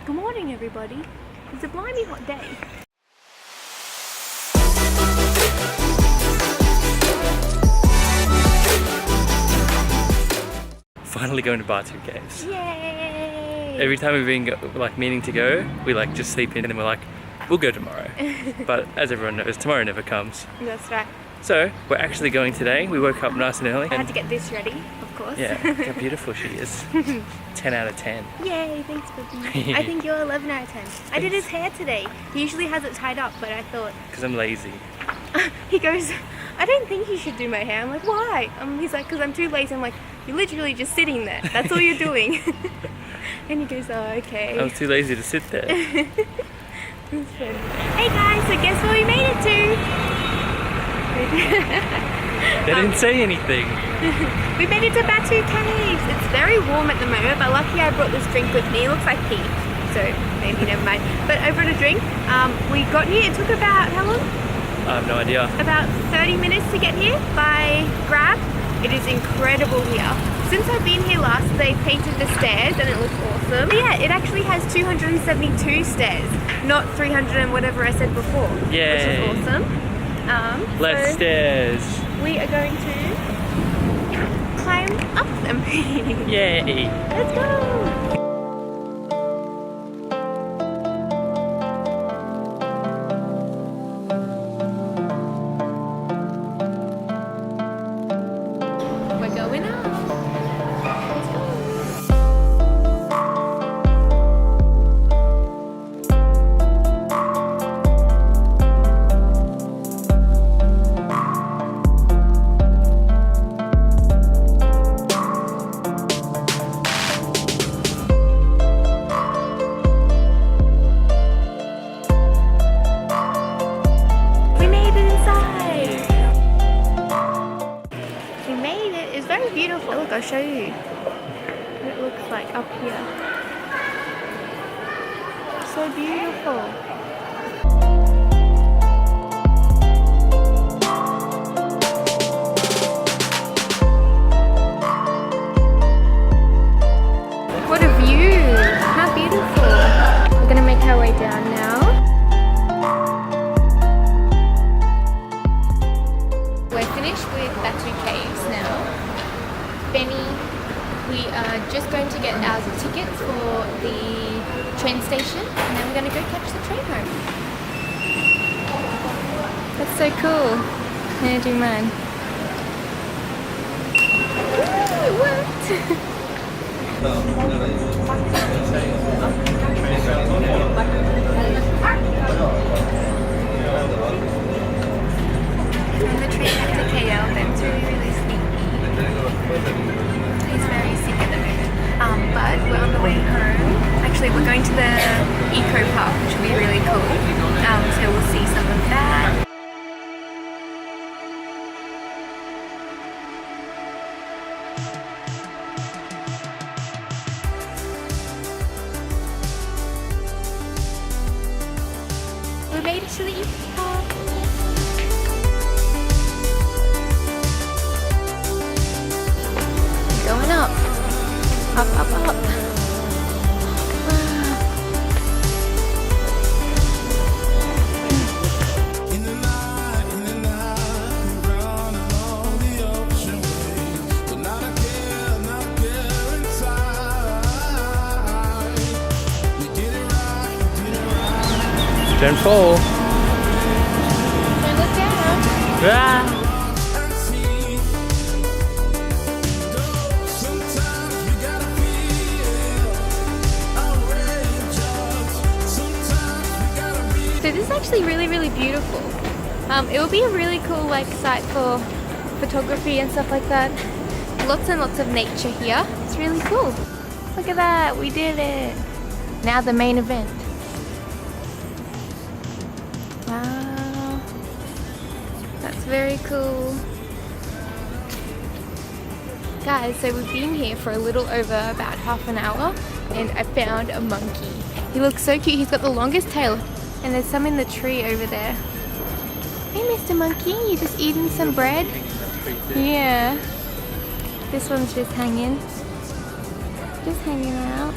Good morning, everybody. It's a blimey hot day. Finally going to Batu Caves. Yay! Every time we've been like meaning to go, we like just sleep in and then we're like, we'll go tomorrow. But as everyone knows, tomorrow never comes. That's right. So we're actually going today. We woke up nice and early. I had to get this ready, of course. Yeah, look how beautiful she is. 10 out of 10. Yay, thanks, Batu. I think you're 11 out of 10. I did his hair today. He usually has it tied up, but I thought... Because I'm lazy. He goes, I don't think you should do my hair. I'm like, why? He's like, because I'm too lazy. I'm like, you're literally just sitting there. That's all you're doing. And he goes, oh, okay. I was too lazy to sit there. Hey guys, so guess where we made it to? They didn't say anything. We made it to Batu Caves. It's very warm at the moment, but lucky I brought this drink with me. It looks like pee, so maybe never mind. But I brought a drink. We got here, it took about, how long? I have no idea. About 30 minutes to get here by Grab. It is incredible here. Since I've been here last, they painted the stairs and it looks awesome. But yeah, it actually has 272 stairs, not 300 and whatever I said before. Yay. Which is awesome. Less so stairs. We are going to climb up them. Yay. Let's go. We're going up. Let's go. Beautiful. Look, I'll show you what it looks like up here. So beautiful. What a view! How beautiful. We're gonna make our way down now. We're finished with Batu Caves now. Benny, we are just going to get our tickets for the train station and then we're going to go catch the train home. That's so cool. I'm going to do mine. Ooh, it worked! And the train back to KL, that's really, really sleepy. He's very sick at the moment, but we're on the way home. Actually, we're going to the eco park, which will be really cool. So we'll see some of that. We made it to the eco park. Going up, up, up, up. Don't fall. Don't look down. Ah. So this is actually really, really beautiful. It will be a really cool site for photography and stuff like that. Lots and lots of nature here. It's really cool. Look at that, we did it. Now the main event. Wow, that's very cool. Guys, so we've been here for a little over about half an hour and I found a monkey. He looks so cute, he's got the longest tail. And there's some in the tree over there. Hey, Mr. Monkey, you just eating some bread? Yeah. This one's just hanging out.